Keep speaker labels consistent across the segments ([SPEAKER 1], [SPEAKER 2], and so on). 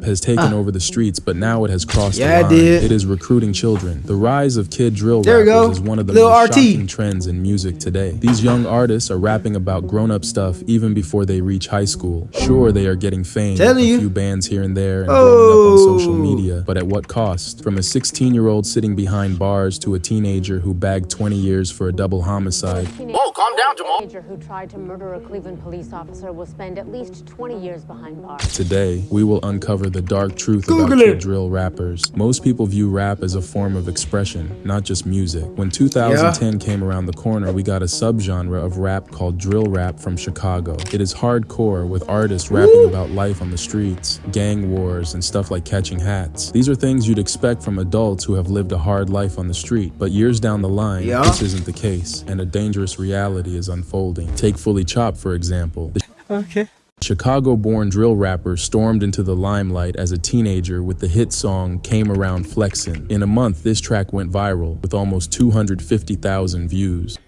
[SPEAKER 1] has taken over the streets, but now it has crossed the line.
[SPEAKER 2] It
[SPEAKER 1] is recruiting children. The rise of kid drill
[SPEAKER 2] There
[SPEAKER 1] rappers is one of the
[SPEAKER 2] Lil
[SPEAKER 1] most
[SPEAKER 2] RT.
[SPEAKER 1] shocking trends in music today. These young artists are rapping about grown-up stuff even before they reach high school. Sure, they are getting fame, a few bands here and there, and blowing up on social media, but at what cost? From a 16-year-old sitting behind bars to a teenager who bagged 20 years for a double homicide.
[SPEAKER 3] Whoa, calm down, Jamal.
[SPEAKER 4] A teenager who tried to murder a Cleveland police officer will spend at least 20 years behind bars.
[SPEAKER 1] Today, we will uncover the dark truth about kid drill rappers. Most people view rap as a form of expression, not just music. When 2010 came around the corner, we got a subgenre of rap called drill rap from Chicago. It is hardcore, with artists rapping about life on the streets, gang wars, and stuff like catching hats. These are things you'd expect from adults who have lived a hard life on the street, but years down the line, this isn't the case, and a dangerous reality is unfolding. Take Fully Chopped, for example. Chicago-born drill rapper stormed into the limelight as a teenager with the hit song Came Around Flexin'. In a month, this track went viral with almost 250,000 views.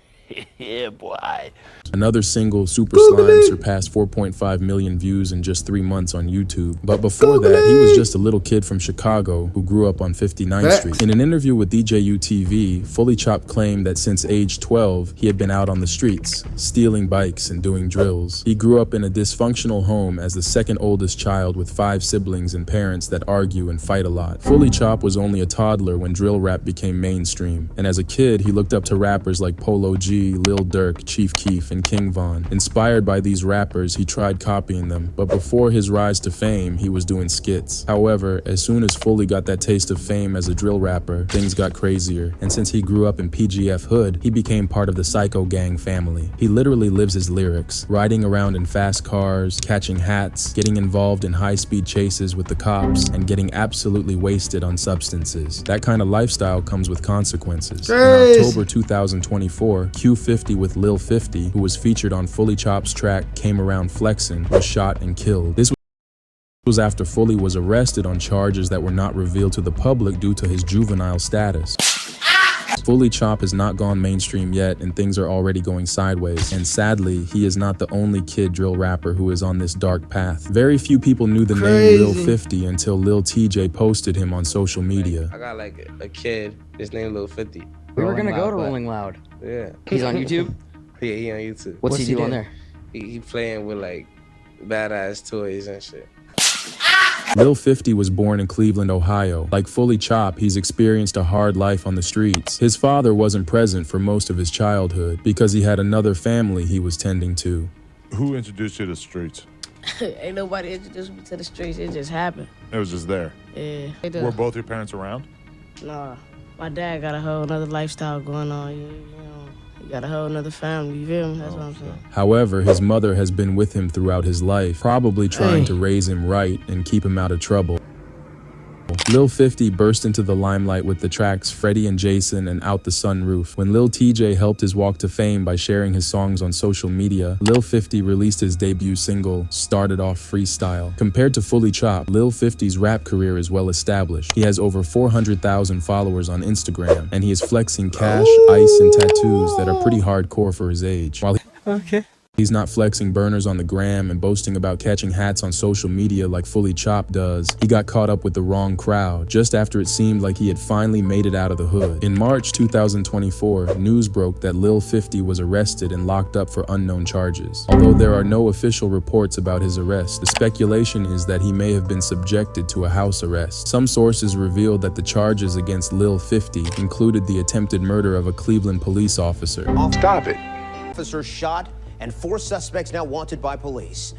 [SPEAKER 3] Yeah, boy.
[SPEAKER 1] Another single, Super Slime, surpassed 4.5 million views in just 3 months on YouTube. But before that, he was just a little kid from Chicago who grew up on 59th Street. In an interview with DJU TV, Fully Chopped claimed that since age 12, he had been out on the streets, stealing bikes and doing drills. He grew up in a dysfunctional home as the second oldest child with 5 siblings and parents that argue and fight a lot. Fully Chopped was only a toddler when drill rap became mainstream. And as a kid, he looked up to rappers like Polo G, Lil Durk, Chief Keef, and King Von. Inspired by these rappers, he tried copying them, but before his rise to fame, he was doing skits. However, as soon as Fully got that taste of fame as a drill rapper, things got crazier, and since he grew up in PGF Hood, he became part of the Psycho Gang family. He literally lives his lyrics, riding around in fast cars, catching hats, getting involved in high-speed chases with the cops, and getting absolutely wasted on substances. That kind of lifestyle comes with consequences. In October 2024, Q50 with Lil 50, who was featured on Fully Chopped's track Came Around Flexin', was shot and killed. This was after Fully was arrested on charges that were not revealed to the public due to his juvenile status. Fully Chopped has not gone mainstream yet, and things are already going sideways. And sadly, he is not the only kid drill rapper who is on this dark path. Very few people knew the name Lil 50 until Lil TJ posted him on social media.
[SPEAKER 5] I got like a kid, his name Lil 50.
[SPEAKER 6] We were gonna go to Rolling Loud.
[SPEAKER 5] Yeah.
[SPEAKER 6] He's on YouTube?
[SPEAKER 5] Yeah, he on YouTube.
[SPEAKER 6] What's he doing there?
[SPEAKER 5] He playing with like badass toys and shit.
[SPEAKER 1] Lil 50 was born in Cleveland, Ohio. Like Fully Chopped, he's experienced a hard life on the streets. His father wasn't present for most of his childhood because he had another family he was tending to.
[SPEAKER 7] Who introduced you to the streets?
[SPEAKER 8] Ain't nobody introduced me to the streets. It just happened.
[SPEAKER 7] It was just there.
[SPEAKER 8] Yeah.
[SPEAKER 7] Were both your parents around?
[SPEAKER 8] Nah. My dad got a whole nother lifestyle going on. You know, he got a whole nother family. You feel me? That's what I'm saying.
[SPEAKER 1] However, his mother has been with him throughout his life, probably trying to raise him right and keep him out of trouble. Lil 50 burst into the limelight with the tracks Freddie and Jason and Out the Sunroof. When Lil TJ helped his walk to fame by sharing his songs on social media, Lil 50 released his debut single, Started Off Freestyle. Compared to Fully Chopped, Lil 50's rap career is well established. He has over 400,000 followers on Instagram, and he is flexing cash, ice, and tattoos that are pretty hardcore for his age. While he's not flexing burners on the gram and boasting about catching hats on social media like Fully Chopped does, he got caught up with the wrong crowd just after it seemed like he had finally made it out of the hood. In March 2024, news broke that Lil 50 was arrested and locked up for unknown charges. Although there are no official reports about his arrest, the speculation is that he may have been subjected to a house arrest. Some sources revealed that the charges against Lil 50 included the attempted murder of a Cleveland police officer.
[SPEAKER 9] Stop it. Officer shot and 4 suspects now wanted by police.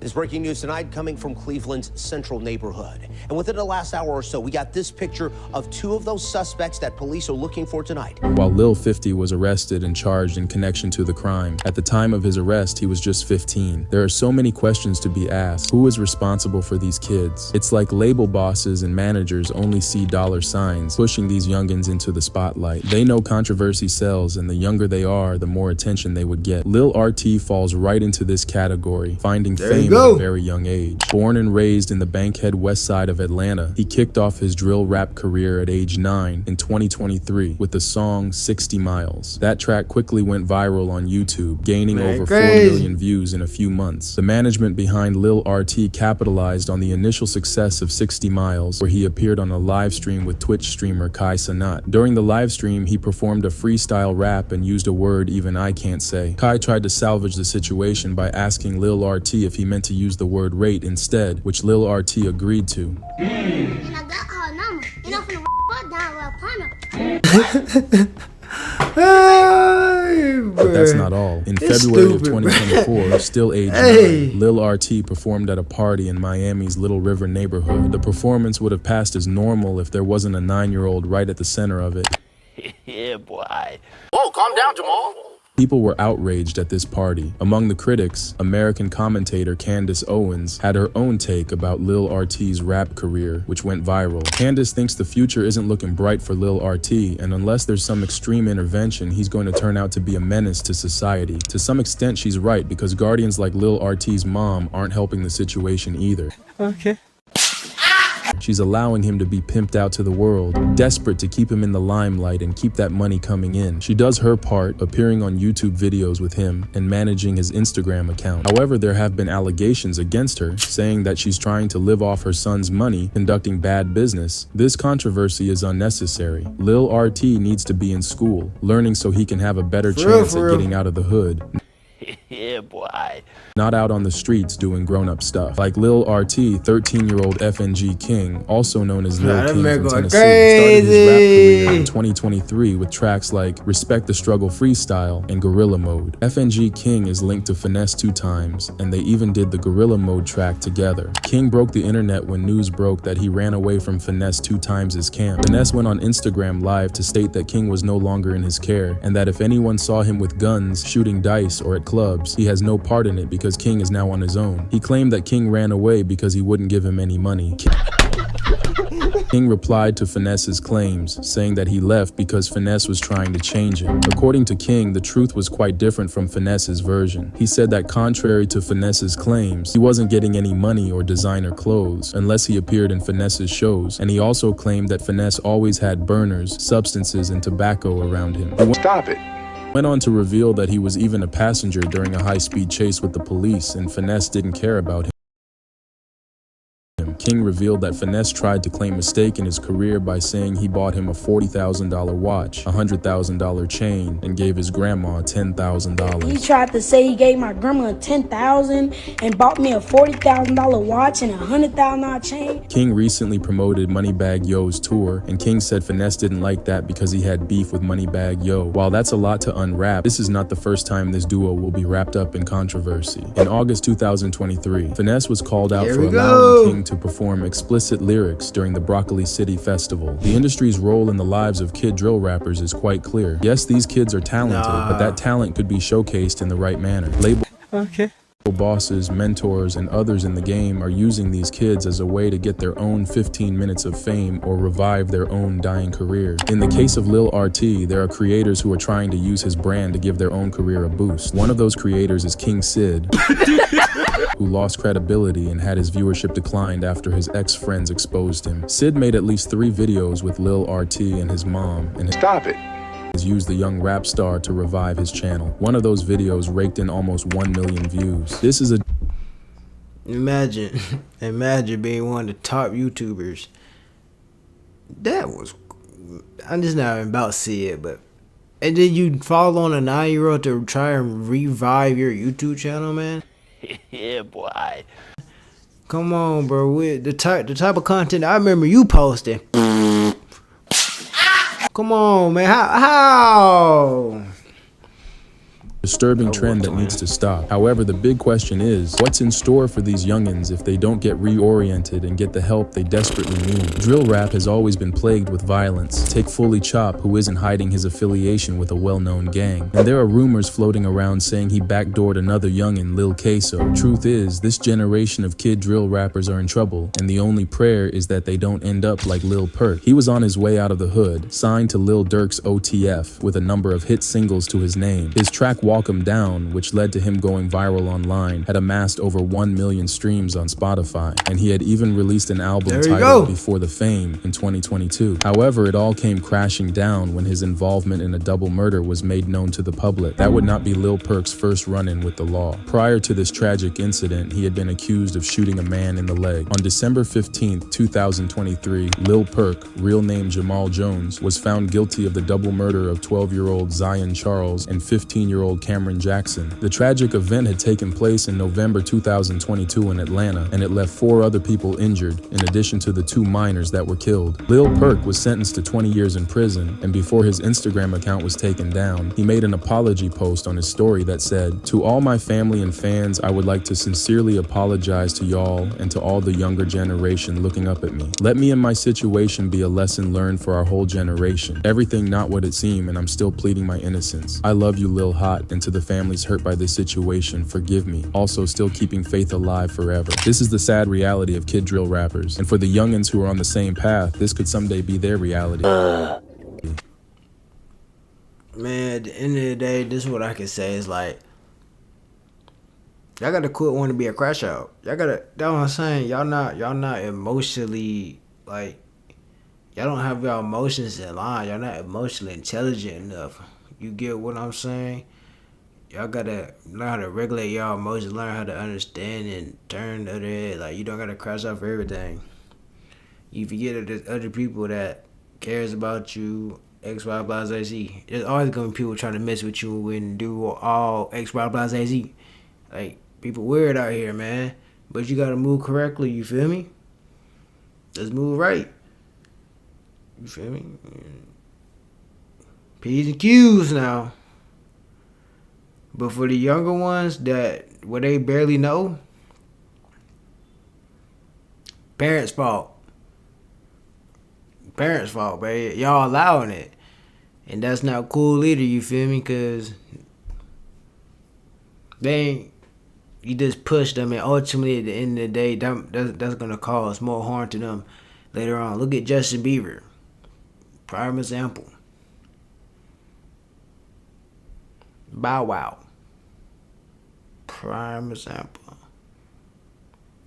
[SPEAKER 9] This breaking news tonight coming from Cleveland's central neighborhood. And within the last hour or so, we got this picture of 2 of those suspects that police are looking for tonight.
[SPEAKER 1] While Lil 50 was arrested and charged in connection to the crime, at the time of his arrest, he was just 15. There are so many questions to be asked. Who is responsible for these kids? It's like label bosses and managers only see dollar signs, pushing these youngins into the spotlight. They know controversy sells, and the younger they are, the more attention they would get. Lil RT falls right into this category, finding fame at a very young age. Born and raised in the Bankhead west side of Atlanta, he kicked off his drill rap career at age 9 in 2023 with the song 60 Miles. That track quickly went viral on YouTube, gaining over 4 million views in a few months. The management behind Lil RT capitalized on the initial success of 60 Miles, where he appeared on a live stream with Twitch streamer Kai Sanat. During the live stream, he performed a freestyle rap and used a word even I can't say. Kai tried to salvage the situation by asking Lil RT if he meant to use the word rate instead, which Lil RT agreed to. But that's not all. In February of 2024, still age 9, Lil RT performed at a party in Miami's Little River neighborhood. The performance would have passed as normal if there wasn't a 9-year-old right at the center of it.
[SPEAKER 3] Yeah, boy. Whoa, calm down, Jamal.
[SPEAKER 1] People were outraged at this party. Among the critics, American commentator Candace Owens had her own take about Lil RT's rap career, which went viral. Candace thinks the future isn't looking bright for Lil RT, and unless there's some extreme intervention, he's going to turn out to be a menace to society. To some extent, she's right, because guardians like Lil RT's mom aren't helping the situation either.
[SPEAKER 6] Okay.
[SPEAKER 1] She's allowing him to be pimped out to the world, desperate to keep him in the limelight and keep that money coming in. She does her part, appearing on YouTube videos with him and managing his Instagram account. However, there have been allegations against her, saying that she's trying to live off her son's money, conducting bad business. This controversy is unnecessary. Lil RT needs to be in school, learning so he can have a better chance at getting out of the hood.
[SPEAKER 3] Yeah, boy.
[SPEAKER 1] Not out on the streets doing grown-up stuff. Like Lil RT, 13-year-old FNG King, also known as Lil King from Tennessee, started his rap career in 2023 with tracks like Respect the Struggle Freestyle and Gorilla Mode. FNG King is linked to Finesse 2 times, and they even did the Gorilla Mode track together. King broke the internet when news broke that he ran away from Finesse 2 times' camp. Finesse went on Instagram Live to state that King was no longer in his care, and that if anyone saw him with guns, shooting dice, or at clubs, he has no part in it because King is now on his own. He claimed that King ran away because he wouldn't give him any money. King replied to Finesse's claims, saying that he left because Finesse was trying to change him. According to King, the truth was quite different from Finesse's version. He said that contrary to Finesse's claims, he wasn't getting any money or designer clothes unless he appeared in Finesse's shows, and he also claimed that Finesse always had burners, substances, and tobacco around him.
[SPEAKER 2] Stop it.
[SPEAKER 1] Went on to reveal that he was even a passenger during a high-speed chase with the police, and Finesse didn't care about him. King revealed that Finesse tried to claim a stake in his career by saying he bought him a $40,000 watch, a $100,000 chain, and gave his grandma $10,000.
[SPEAKER 10] He tried to say he gave my grandma $10,000 and bought me a $40,000 watch and a $100,000 chain.
[SPEAKER 1] King recently promoted Moneybagg Yo's tour, and King said Finesse didn't like that because he had beef with Moneybagg Yo. While that's a lot to unwrap, this is not the first time this duo will be wrapped up in controversy. In August 2023, Finesse was called out for allowing King to perform explicit lyrics during the Broccoli City Festival. The industry's role in the lives of kid drill rappers is quite clear. Yes, these kids are talented, but that talent could be showcased in the right manner. Label bosses, mentors, and others in the game are using these kids as a way to get their own 15 minutes of fame or revive their own dying career. In the case of Lil RT, there are creators who are trying to use his brand to give their own career a boost. One of those creators is King Sid, who lost credibility and had his viewership declined after his ex-friends exposed him. Sid made at least 3 videos with Lil RT and his mom, and has used the young rap star to revive his channel. One of those videos raked in almost 1 million views. This is a...
[SPEAKER 11] Imagine being one of the top YouTubers. That was... I'm just not about to see it, but... And then you fall on a 9-year-old to try and revive your YouTube channel, man?
[SPEAKER 3] Yeah, boy.
[SPEAKER 11] Come on, bro. With the type of content I remember you posting. Come on, man. How?
[SPEAKER 1] Disturbing trend that needs to stop. However, the big question is, what's in store for these youngins if they don't get reoriented and get the help they desperately need? Drill rap has always been plagued with violence. Take Fully Chop, who isn't hiding his affiliation with a well-known gang. And there are rumors floating around saying he backdoored another youngin, Lil Queso. Truth is, this generation of kid drill rappers are in trouble, and the only prayer is that they don't end up like Lil Perk. He was on his way out of the hood, signed to Lil Durk's OTF, with a number of hit singles to his name. His track Walk 'Em Down, which led to him going viral online, had amassed over 1 million streams on Spotify, and he had even released an album titled Before the Fame in 2022. However, it all came crashing down when his involvement in a double murder was made known to the public. That would not be Lil Perk's first run-in with the law. Prior to this tragic incident, he had been accused of shooting a man in the leg. On December 15, 2023, Lil Perk, real name Jamal Jones, was found guilty of the double murder of 12-year-old Zion Charles and 15-year-old Cameron Jackson. The tragic event had taken place in November 2022 in Atlanta, and it left 4 other people injured, in addition to the 2 minors that were killed. Lil Perk was sentenced to 20 years in prison, and before his Instagram account was taken down, he made an apology post on his story that said, "To all my family and fans, I would like to sincerely apologize to y'all and to all the younger generation looking up at me. Let me and my situation be a lesson learned for our whole generation. Everything not what it seemed, and I'm still pleading my innocence. I love you, Lil Hot, and to the families hurt by this situation, forgive me. Also, still keeping faith alive forever." This is the sad reality of kid drill rappers, and for the youngins who are on the same path, this could someday be their reality.
[SPEAKER 11] Man, at the end of the day, this is what I can say is like, y'all gotta quit wanting to be a crash out. Y'all gotta, that's what I'm saying. Y'all not emotionally, like, y'all don't have y'all emotions in line. Y'all not emotionally intelligent enough. You get what I'm saying? Y'all gotta learn how to regulate y'all emotions, learn how to understand and turn the other head. Like, you don't gotta crash out for everything. You forget that there's other people that cares about you, X, Y, blah, Z. There's always gonna be people trying to mess with you and do all X, Y, blah, Z. Like, people weird out here, man. But you gotta move correctly, you feel me? Let's move right. You feel me? P's and Q's now. But for the younger ones that what they barely know, parents' fault. Parents' fault, baby. Y'all allowing it. And that's not cool either, you feel me? Cause they ain't, you just push them, and ultimately at the end of the day, that's gonna cause more harm to them later on. Look at Justin Bieber. Prime example. Bow Wow. Prime example.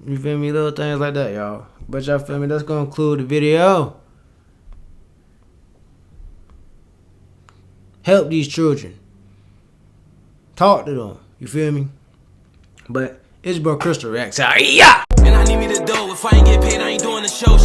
[SPEAKER 11] You feel me? Little things like that, y'all. But y'all feel me? That's gonna conclude the video. Help these children. Talk to them. You feel me? But it's about CristoReacts. Yeah. And I need me to do. If I ain't get paid, I ain't doing the show.